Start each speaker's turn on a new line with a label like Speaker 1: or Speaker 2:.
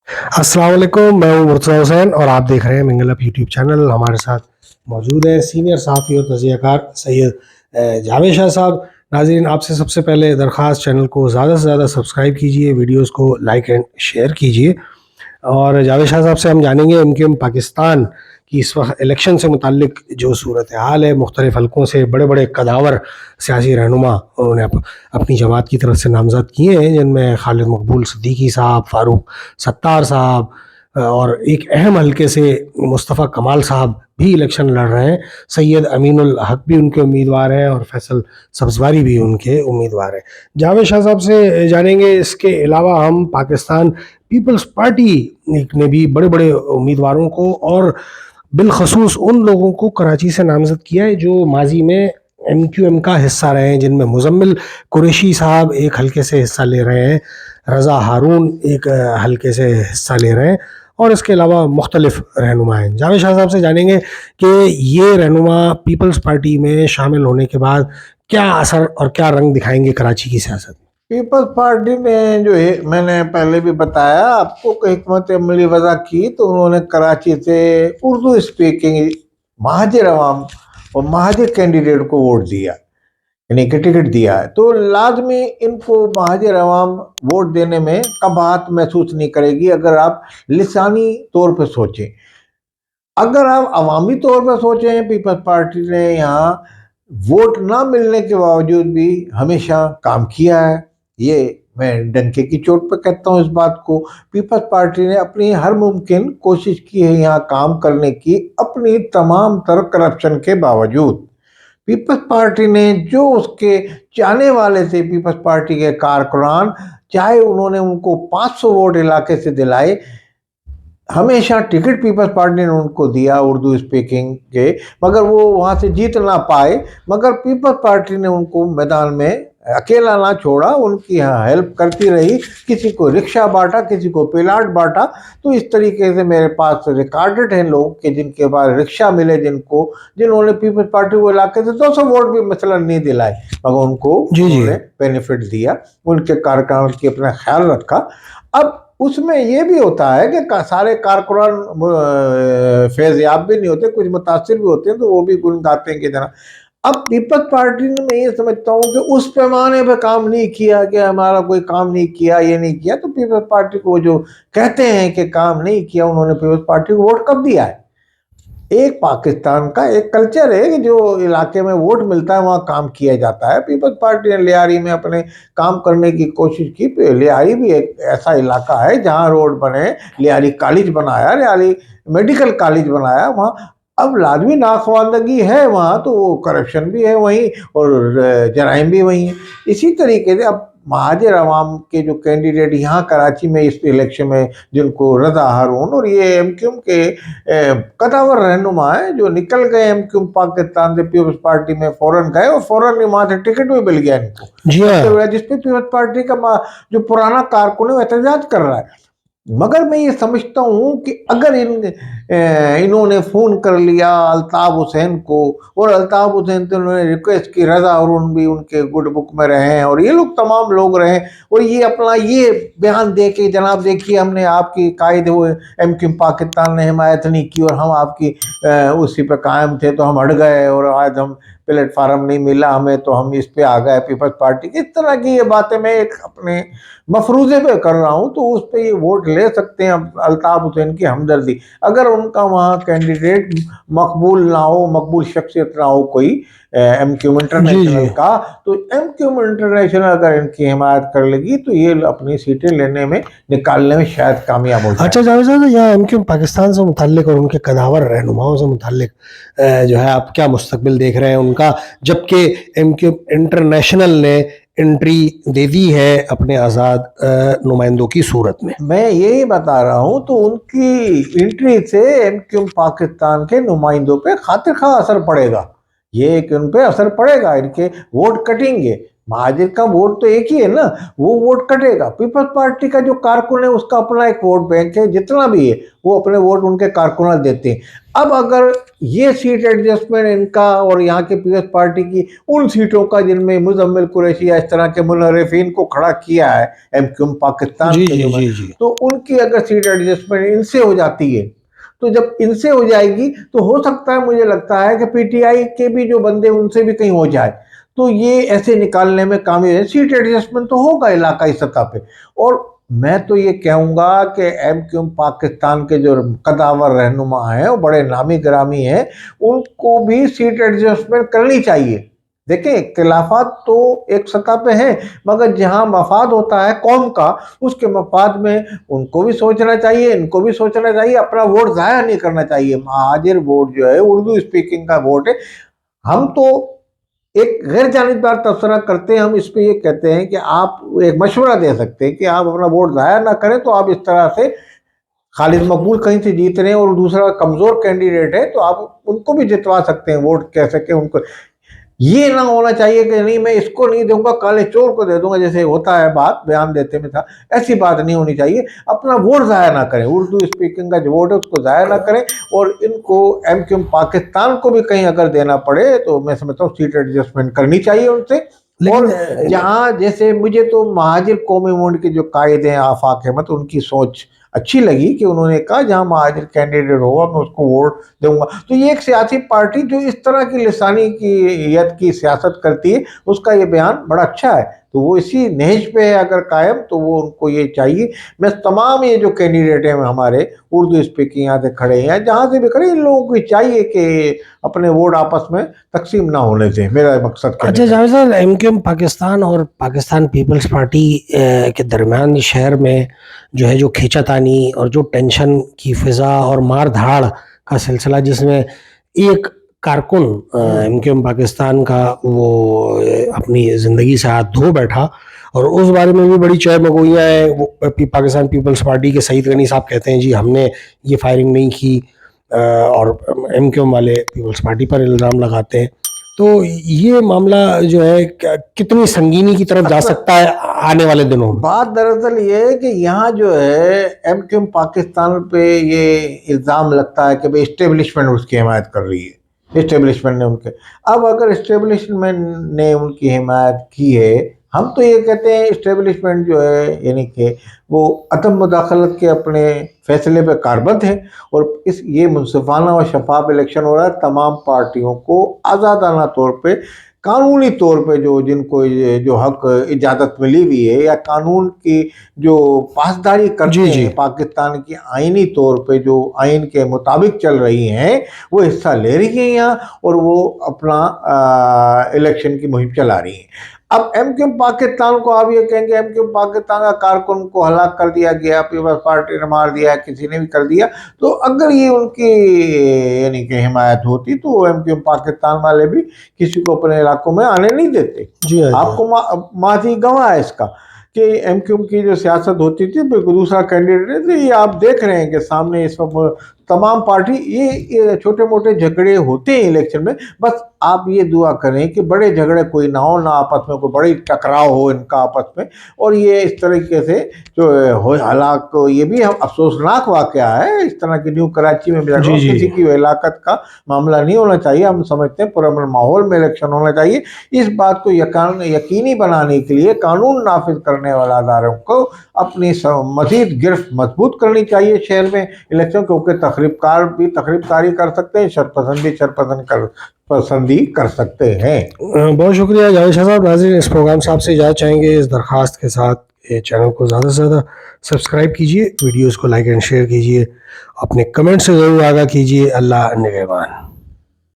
Speaker 1: अस्सलाम वालेकुम, मैं हूं मुर्तज़ा हुसैन और आप देख रहे हैं मिंगल अप यूट्यूब चैनल। हमारे साथ मौजूद है सीनियर सहाफ़ी और तज़कियाकार सैयद जावेद शाह साहब। नाज़रीन, आपसे सबसे पहले दरख्वास्त, चैनल को ज़्यादा से ज़्यादा सब्सक्राइब कीजिए, वीडियोस को लाइक एंड शेयर कीजिए। और जावेद शाह साहब से हम जानेंगे एमक्यूएम पाकिस्तान की इस वक्त इलेक्शन से मुतालिक जो सूरत हाल है। मुख्तलिफ हलकों से बड़े बड़े कदावर सियासी रहनुमा उन्होंने अपनी जमात की तरफ से नामजद किए हैं, जिनमें खालिद मकबूल सिद्दीकी साहब, फारूक सत्तार साहब और एक अहम हलके से मुस्तफ़ा कमाल साहब भी इलेक्शन लड़ रहे हैं। सैयद अमीनुल हक भी उनके उम्मीदवार हैं और फैसल सब्जवारी भी उनके उम्मीदवार हैं। जावेद शाह साहब से जानेंगे। इसके अलावा हम पाकिस्तान पीपल्स पार्टी ने भी बड़े बड़े उम्मीदवारों को और बिलखसूस उन लोगों को कराची से नामजद किया है जो माजी में एमक्यूएम का हिस्सा रहे हैं, जिनमें मुजम्मिल कुरैशी साहब एक हलके से हिस्सा ले रहे हैं, रज़ा हारून एक हलके से हिस्सा ले रहे हैं और इसके अलावा मुख्तलिफ रहनुमा हैं। जावेद शाह साहब से जानेंगे कि ये रहनुमा पीपल्स पार्टी में शामिल होने के बाद क्या असर और क्या रंग दिखाएंगे कराची की सियासत में।
Speaker 2: पीपल्स पार्टी ने जो है, मैंने पहले भी बताया आपको कि हिकमत अमली वज़ा की, तो उन्होंने कराची से उर्दू स्पीकिंग महाजिर अवाम और महाजिर कैंडिडेट को वोट दिया, यानी कि टिकट दिया है। तो लाजमी इनको महाजिर अवाम वोट देने में कबाहत महसूस नहीं करेगी अगर आप लिसानी तौर पर सोचें। अगर आप अवामी तौर पर सोचें, पीपल्स पार्टी ने यहाँ वोट ना मिलने के बावजूद भी हमेशा काम किया है। ये मैं डंके की चोट पर कहता हूँ इस बात को। पीपल्स पार्टी ने अपनी हर मुमकिन कोशिश की है यहाँ काम करने की, अपनी तमाम तर करप्शन के बावजूद। पीपल्स पार्टी ने जो उसके चाहने वाले थे, पीपल्स पार्टी के कारकुनान, चाहे उन्होंने उनको 500 वोट इलाके से दिलाए, हमेशा टिकट पीपल्स पार्टी ने उनको दिया उर्दू स्पीकिंग के, मगर वो वहाँ से जीत ना पाए। मगर पीपल्स पार्टी ने उनको मैदान में अकेला ना छोड़ा, उनकी यहाँ हेल्प करती रही। किसी को रिक्शा बांटा, किसी को प्लाट बांटा। तो इस तरीके से मेरे पास रिकॉर्डेड हैं लोग कि जिनके पास रिक्शा मिले, जिन्होंने पीपल्स पार्टी को इलाके से 200 वोट भी मसलन नहीं दिलाए, मगर उनको उन्होंने बेनिफिट दिया, उनके कार्यक्रम की अपना ख्याल रखा। अब उसमें ये भी होता है कि सारे कारकुनान फैज़याब भी नहीं होते, कुछ मुतासिर भी होते हैं, तो वो भी गुण गाते हैं कि जना। अब पीपल्स पार्टी ने, मैं ये समझता हूँ कि उस पैमाने पे काम नहीं किया कि हमारा कोई काम नहीं किया, ये नहीं किया। तो पीपल्स पार्टी को जो कहते हैं कि काम नहीं किया, उन्होंने पीपल्स पार्टी को वोट कब दिया है? एक पाकिस्तान का एक कल्चर है कि जो इलाके में वोट मिलता है वहाँ काम किया जाता है। पीपल्स पार्टी ने लियारी में अपने काम करने की कोशिश की। लियारी भी एक ऐसा इलाका है जहाँ रोड बने, लियारी कॉलेज बनाया, लियारी मेडिकल कॉलेज बनाया। वहाँ अब लाजमी नाखवानदगी है वहाँ, तो वो करप्शन भी है वहीं और जराइम भी वहीं है। इसी तरीके से अब महाजिर अवाम के जो कैंडिडेट यहाँ कराची में इस इलेक्शन में, जिनको रज़ा हारून और ये एमक्यूएम के कदावर रहनुमा है जो निकल गए एमक्यूएम पाकिस्तान से पीपल्स पार्टी में, फौरन गए और फौरन वहां से टिकट भी मिल गया इनको, जिसपे पीपल्स पार्टी का जो पुराना कारकुन है वो एहतजाज कर रहा है। मगर मैं ये समझता हूँ कि अगर इन्होंने फ़ोन कर लिया अल्ताफ़ हुसैन को, और अल्ताफ़ हुसैन से उन्होंने रिक्वेस्ट की, रज़ा हारून भी उनके गुड बुक में रहे हैं और ये लोग तमाम लोग रहे, और ये अपना ये बयान दे के, जनाब देखिए हमने आपकी कायदे हुए एमक्यूएम पाकिस्तान ने हिमायत नहीं की और हम आपकी उसी पे कायम थे, तो हम अड़ गए और आज हम प्लेटफार्म नहीं मिला हमें तो हम इस पे आ गए पीपल्स पार्टी की। इस तरह की ये बातें मैं एक अपने मफरूज़े पे कर रहा हूँ, तो उस पर ये वोट ले सकते हैं अल्ताफ़ हुसैन की हमदर्दी। अगर उनका वहाँ कैंडिडेट मकबूल ना हो, मकबूल शख्सियत ना हो कोई एमक्यूएम इंटरनेशनल का, तो एमक्यूएम इंटरनेशनल अगर इनकी हिमायत कर लेगी तो ये अपनी सीटें लेने में, निकालने में शायद कामयाब हो जाए।
Speaker 1: अच्छा जावेद साहब, यहाँ एमक्यूएम पाकिस्तान से मुताल्लिक और उनके कदावर रहनुमाओं से मुताल्लिक जो है आप क्या मुस्तकबिल देख रहे हैं उनका, जबकि एमक्यूएम इंटरनेशनल ने एंट्री दे दी है अपने आज़ाद नुमाइंदों की सूरत में?
Speaker 2: मैं यही बता रहा हूँ, तो उनकी एंट्री से एमक्यूएम पाकिस्तान के नुमाइंदों पे खातिर खा असर पड़ेगा, ये कि उन पे असर पड़ेगा, इनके वोट कटेंगे। महाजिर का वोट तो एक ही है ना, वो वोट कटेगा। पीपल्स पार्टी का जो कारकुन है उसका अपना एक वोट बैंक है, जितना भी है वो अपने वोट उनके कारकुन देते हैं। अब अगर ये सीट एडजस्टमेंट इनका और यहाँ के पीपल्स पार्टी की उन सीटों का जिनमें मुजम्मिल कुरैशी या इस तरह के मुनर्रिफीन को खड़ा किया है एमक्यूएम पाकिस्तान
Speaker 1: जी
Speaker 2: के
Speaker 1: जी
Speaker 2: जो,
Speaker 1: जी जी।
Speaker 2: तो उनकी अगर सीट एडजस्टमेंट इनसे हो जाती है, तो जब इनसे हो जाएगी तो हो सकता है, मुझे लगता है कि पीटीआई के भी जो बंदे उनसे भी कहीं हो जाए, तो ये ऐसे निकालने में कामयाब है। सीट एडजस्टमेंट तो होगा इलाकाई सतह पे। और मैं तो ये कहूँगा कि एमक्यूएम पाकिस्तान के जो कदावर रहनुमा हैं और बड़े नामी गिरामी हैं, उनको भी सीट एडजस्टमेंट करनी चाहिए। देखें, इख्तिलाफात तो एक सतह पे हैं, मगर जहाँ मफाद होता है कौम का, उसके मफाद में उनको भी सोचना चाहिए, इनको भी सोचना चाहिए, अपना वोट ज़ाया नहीं करना चाहिए। महाजिर वोट जो है उर्दू स्पीकिंग का वोट है। हम तो एक गैर जानिबदार तबसरा करते हैं, हम इस पे ये कहते हैं कि आप एक मशवरा दे सकते हैं कि आप अपना वोट ज़ाया ना करें, तो आप इस तरह से खालिद मकबूल कहीं से जीत रहे हैं और दूसरा कमज़ोर कैंडिडेट है, तो आप उनको भी जितवा सकते हैं, वोट कह सके उनको। ये ना होना चाहिए कि नहीं मैं इसको नहीं दूंगा, काले चोर को दे दूंगा, जैसे होता है बात बयान देते में था, ऐसी बात नहीं होनी चाहिए। अपना वोट ज़ाया ना करें, उर्दू स्पीकिंग का जो वोट है उसको ज़ाया ना करें। और इनको एमक्यूएम पाकिस्तान को भी कहीं अगर देना पड़े तो मैं समझता हूँ सीट एडजस्टमेंट करनी चाहिए उनसे। और जहाँ जैसे मुझे तो महाजिर कौमी मूवमेंट के जो कायदे हैं आफाक अहमद, उनकी सोच अच्छी लगी कि उन्होंने कहा जहाँ महाजिर कैंडिडेट होगा मैं उसको वोट दूंगा। तो ये एक सियासी पार्टी जो इस तरह की लिसानी की सियासत करती है, उसका ये बयान बड़ा अच्छा है। तो वो इसी नहज पे है अगर कायम, तो वो उनको ये चाहिए। मैं तमाम ये जो कैंडिडेट हैं हमारे उर्दू स्पीकिंग यहाँ से खड़े हैं, जहाँ से भी खड़े, इन लोगों को चाहिए कि अपने वोट आपस में तकसीम ना होने दें, मेरा मकसद क्या है।
Speaker 1: अच्छा जावेद साहब, एमक्यूएम पाकिस्तान और पाकिस्तान पीपल्स पार्टी के दरमियान शहर में जो है जो खींचातानी और जो टेंशन की फिजा और मार धाड़ का सिलसिला, जिसमें एक कारकुन एमक्यूएम पाकिस्तान का वो अपनी ज़िंदगी से हाथ धो बैठा, और उस बारे में भी बड़ी चहमगोइयाँ हैं। वो पाकिस्तान पीपल्स पार्टी के सईद गनी साहब कहते हैं जी हमने ये फायरिंग नहीं की, और एमक्यूएम वाले पीपल्स पार्टी पर इल्ज़ाम लगाते हैं। तो ये मामला जो है कितनी संगीनी की तरफ जा सकता है आने वाले दिनों में?
Speaker 2: बात दरअसल ये है कि यहाँ जो है एमक्यूएम पाकिस्तान पे ये इल्ज़ाम लगता है कि भाई इस्टेब्लिशमेंट उसकी हिमायत कर रही है, इस्टेब्लिशमेंट ने उनके। अब अगर इस्टेब्लिशमेंट ने उनकी हिमायत की है, हम तो ये कहते हैं इस्टेब्लिशमेंट जो है यानी कि वो अदम मुदाखलत के अपने फैसले पे कारबंद है, और इस ये मुनसिफाना और शफाफ इलेक्शन हो रहा है। तमाम पार्टियों को आज़ादाना तौर पे, कानूनी तौर पे जो जिनको जो हक इजाज़त मिली हुई है या कानून की जो पासदारी करते हैं, पाकिस्तान की आइनी तौर पे जो आइन के मुताबिक चल रही हैं, वो हिस्सा ले रही हैं यहाँ, और वो अपना इलेक्शन की मुहिम चला रही हैं। अब एमक्यूएम पाकिस्तान को आप ये कहेंगे एमक्यूएम पाकिस्तान का कारकुन को हलाक कर दिया गया, पीपल्स पार्टी ने मार दिया, किसी ने भी कर दिया, तो अगर ये उनकी यानी कि हिमायत होती तो एमक्यूएम पाकिस्तान वाले भी किसी को अपने इलाकों में आने नहीं देते।
Speaker 1: जी
Speaker 2: आपको माजी गवाह है इसका कि एमक्यूएम की जो सियासत होती थी, बिल्कुल दूसरा कैंडिडेट, ये आप देख रहे हैं कि सामने इस वक्त तमाम पार्टी ये छोटे मोटे झगड़े होते हैं इलेक्शन में। बस आप ये दुआ करें कि बड़े झगड़े कोई ना हो, ना आपस में कोई बड़ी टकराव हो इनका आपस में, और ये इस तरीके से जो हो हलाक, ये भी हम अफसोसनाक वाक़या है। इस तरह की न्यू कराची में किसी की हिलाकत का मामला नहीं होना चाहिए। हम समझते हैं पुरअमन माहौल में इलेक्शन होना चाहिए। इस बात को यकीनी बनाने के लिए कानून नाफिज करने वाले अदारों को अपनी मज़ीद गिरफ्त मजबूत करनी चाहिए शहर में इलेक्शन, क्योंकि तखरीबकार भी तखरीबकारी कर सकते हैं, शरपसंदी कर सकते हैं।
Speaker 1: बहुत शुक्रिया जावेद शाह साहब। नाज़रीन, इस प्रोग्राम से आपसे इजाज़त चाहेंगे इस दरख्वास्त के साथ, ये चैनल को ज़्यादा से ज़्यादा सब्सक्राइब कीजिए, वीडियोज़ को लाइक एंड शेयर कीजिए, अपने कमेंट से ज़रूर आगाह कीजिए। अल्लाह निगहबान।